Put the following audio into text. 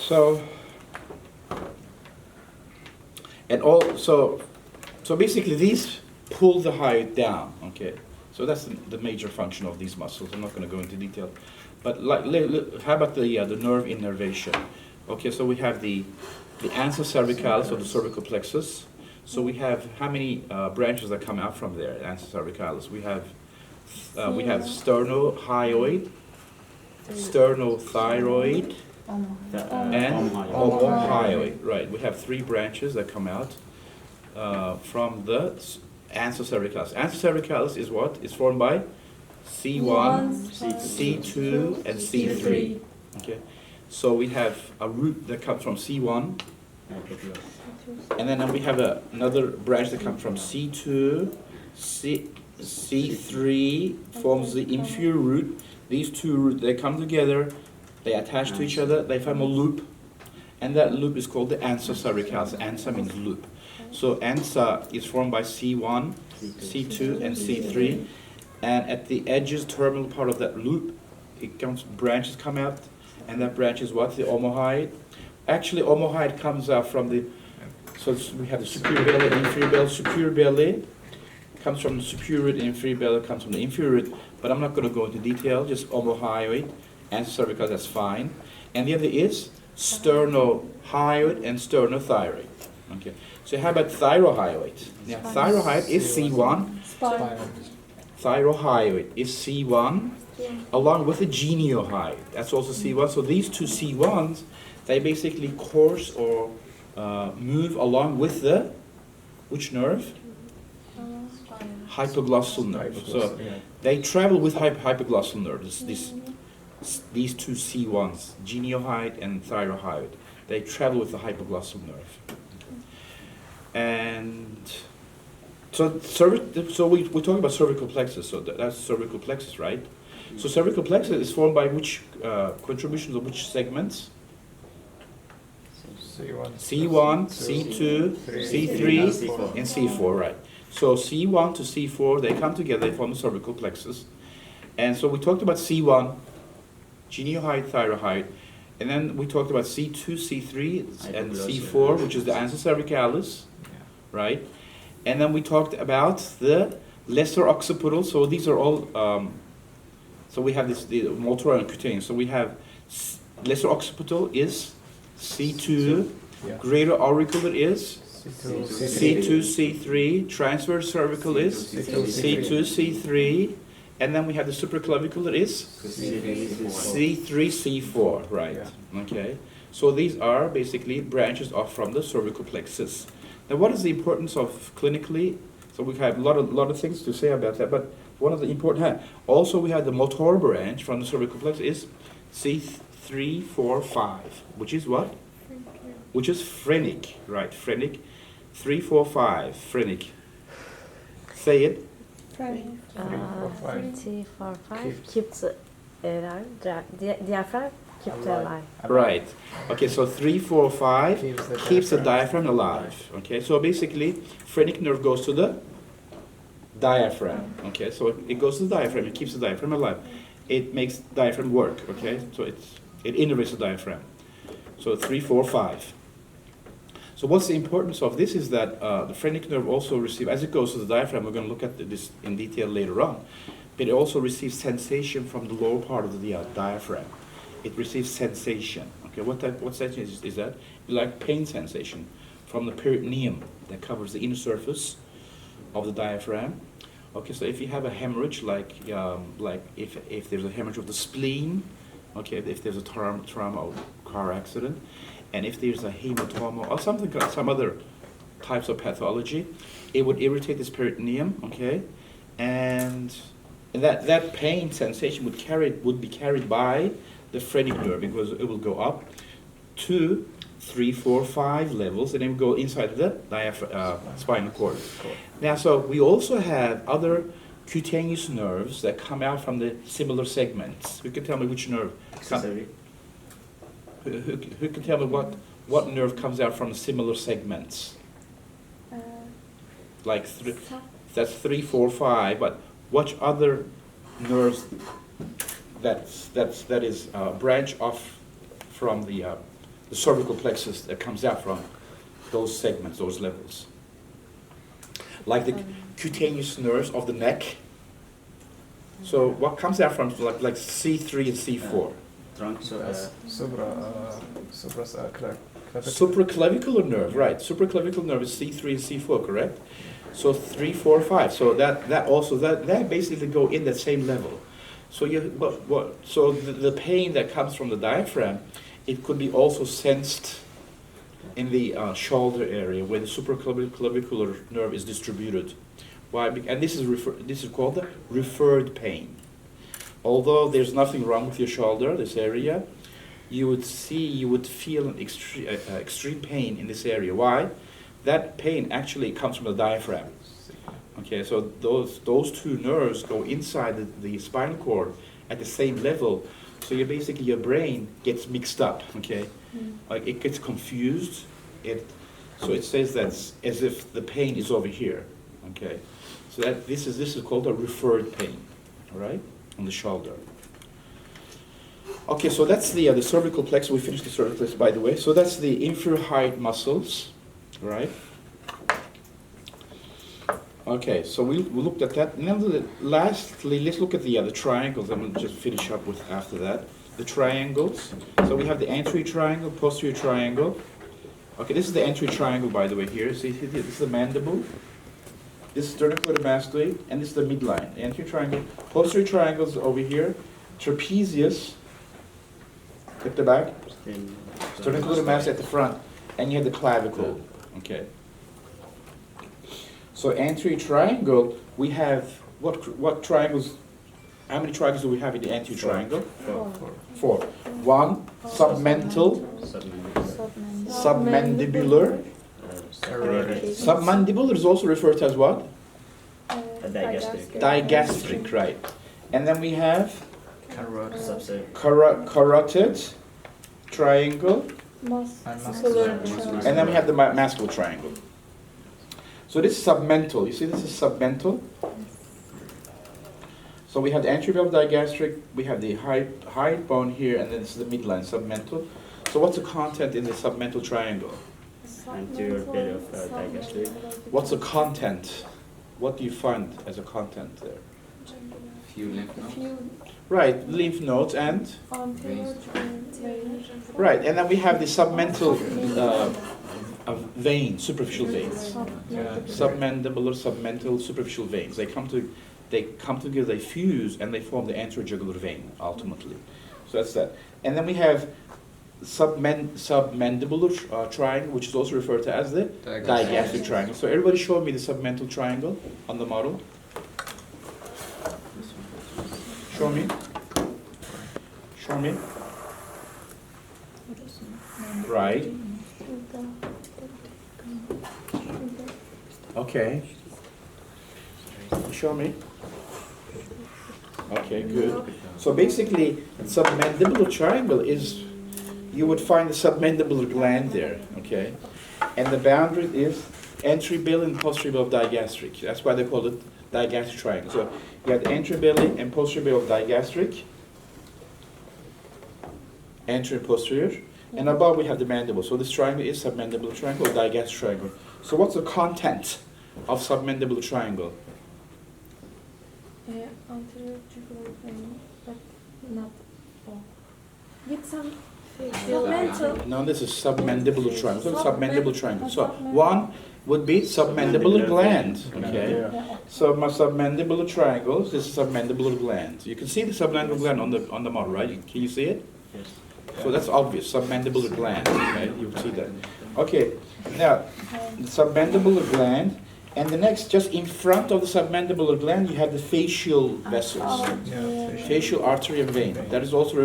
So, and also, so basically these pull the hyoid down, okay? So that's the major function of these muscles. I'm not going to go into detail. But like, how about the nerve innervation? Okay, so we have the ansa cervicalis, or the cervical plexus. So we have how many branches that come out from there, ansa cervicalis? We have sternohyoid, sternothyroid, and omohyoid. Right, we have 3 branches that come out from the ansa cervicalis. Ansa cervicalis is what? It's formed by C1, C2, and C3. Okay, so we have a root that comes from C1, and then we have another branch that comes from C2, C3 forms the inferior root. These 2 roots, they come together, they attach to each other, they form a loop, and that loop is called the ansa cervicalis. Ansa means loop. So ansa is formed by C1, C2, and C3, and at the edges, terminal part of that loop, branches come out, and that branch is what? The omohyoid. Actually, omohyoid comes out from the, so we have the superior belly, inferior belly. Superior belly comes from the superior root, inferior belly comes from the inferior root, but I'm not going to go into detail, just omohyoid, ansa cervicalis, that's fine. And the other is sternohyoid and sternothyroid. Okay, so how about thyrohyoid? Now, thyrohyoid is C1. Thyrohyoid is C1, along with the geniohyoid. That's also C1. So these 2 C1s, they basically course or move along with the, which nerve? Hypoglossal nerve. So they travel with hypoglossal nerves. These 2 C1s, geniohyoid and thyrohyoid, they travel with the hypoglossal nerve. And so we talk about cervical plexus. So that's cervical plexus, right? So cervical plexus is formed by which contributions of which segments? C1, C2, C3, and C4, right? So C1 to C4, they come together, they form the cervical plexus. And so we talked about C1, geniohyoid, thyrohyoid, and then we talked about C2, C3, and C4, which is the ansa cervicalis, right? And then we talked about the lesser occipital. So these are all, so we have the motor and cutaneous. So we have lesser occipital is C2, greater auricular is C2, C3, transverse cervical is C2, C3, and then we have the supraclavicular is C3, C4, right? Okay, so these are basically branches off from the cervical plexus. Now, what is the importance of clinically? So we have a lot of things to say about that, but one of the important, also we have the motor branch from the cervical plexus is C3, 4, 5, which is what? Which is phrenic, right? Phrenic, 3, 4, 5, phrenic. Say it. 3, 4, 5 keeps diaphragm keeps alive. Right. Okay, so 3, 4, 5 keeps the diaphragm alive. Okay, so basically, phrenic nerve goes to the diaphragm. Okay, so it goes to the diaphragm, it keeps the diaphragm alive. It makes diaphragm work, okay? So it innervates the diaphragm. So 3, 4, 5. So what's the importance of this is that the phrenic nerve also receives, as it goes to the diaphragm, we're going to look at this in detail later on, but it also receives sensation from the lower part of the diaphragm. It receives sensation. Okay, what sensation is that? Like pain sensation from the peritoneum that covers the inner surface of the diaphragm. Okay, so if you have a hemorrhage, like if there's a hemorrhage of the spleen, okay, if there's a trauma or car accident, and if there's a hematoma or some other types of pathology, it would irritate this peritoneum, okay, and that pain sensation would be carried by the phrenic nerve, because it will go up to 3, 4, 5 levels, and then go inside the spinal cord. Now, so we also have other cutaneous nerves that come out from the similar segments. Who can tell me which nerve? Who can tell me what nerve comes out from similar segments? Like that's 3, 4, 5. But what other nerves that is branch off from the the cervical plexus that comes out from those segments, those levels. Like the cutaneous nerves of the neck. So what comes out from like C3 and C4? Trunk, Supraclavicular nerve, right. Supraclavicular nerve is C3 and C4, correct? So 3, 4, 5. So that basically go in that same level. So so the pain that comes from the diaphragm, it could be also sensed in the shoulder area where the supraclavicular nerve is distributed. Why? And this is called the referred pain. Although there's nothing wrong with your shoulder, this area, you would feel an extreme pain in this area. Why? That pain actually comes from the diaphragm. Okay, so those two nerves go inside the spinal cord at the same level. So your brain gets mixed up. Okay, like it gets confused. So it says that as if the pain is over here. Okay, so this is called a referred pain. All right, on the shoulder. Okay, so that's the cervical plexus. We finished the cervical plexus, by the way. So that's the inferior height muscles, right? Okay, so we looked at that. Now, lastly, let's look at the triangles. I'm going to just finish up with after that. The triangles. So we have the anterior triangle, posterior triangle. Okay, this is the anterior triangle, by the way, here. See, this is the mandible. This is sternocleidomastoid, and this is the midline. The anterior triangle. Posterior triangles over here. Trapezius at the back. Sternocleidomastoid at the front. And you have the clavicle. Okay. So anterior triangle, we have what triangles? How many triangles do we have in the anterior triangle? Four. One, submental, submandibular. Submandibular is also referred to as what? Digastric, right. And then we have carotid triangle. And then we have the masculine triangle. So this is submental. You see this is submental? So we have the anterior digastric, we have the hide bone here, and then this is the midline, submental. So what's the content in the submental triangle? Anterior belly of digastric. What's the content? What do you find as a content there? Few lymph nodes. Right, lymph nodes and? Right, and then we have the submental veins, superficial veins. Submandibular, submental, superficial veins. They come together, they fuse, and they form the anterior jugular vein, ultimately. So that's that. And then we have submandibular triangle, which is also referred to as the digastric triangle. So everybody show me the submental triangle on the model. Show me. Show me. Right. Okay. Show me. Okay, good. So basically, submandibular triangle is, you would find the submandibular gland there, okay? And the boundary is anterior belly and posterior belly of digastric. That's why they call it digastric triangle. So you have the anterior belly and posterior belly of digastric, anterior and posterior, and above we have the mandible. So this triangle is submandibular triangle or digastric triangle. So what's the content of submandibular triangle? Anterior jugular vein, but not all. With some Submental. No, this is submandibular triangle. So submandibular triangle. So one would be submandibular gland. Okay. So my submandibular triangles. This is submandibular gland. You can see the submandibular gland on the model, right? Can you see it? Yes. So that's obvious. Submandibular gland. Okay, you can see that. Okay. Now, the submandibular gland. And the next, just in front of the submandibular gland, you have the facial vessels, facial artery and vein. That is also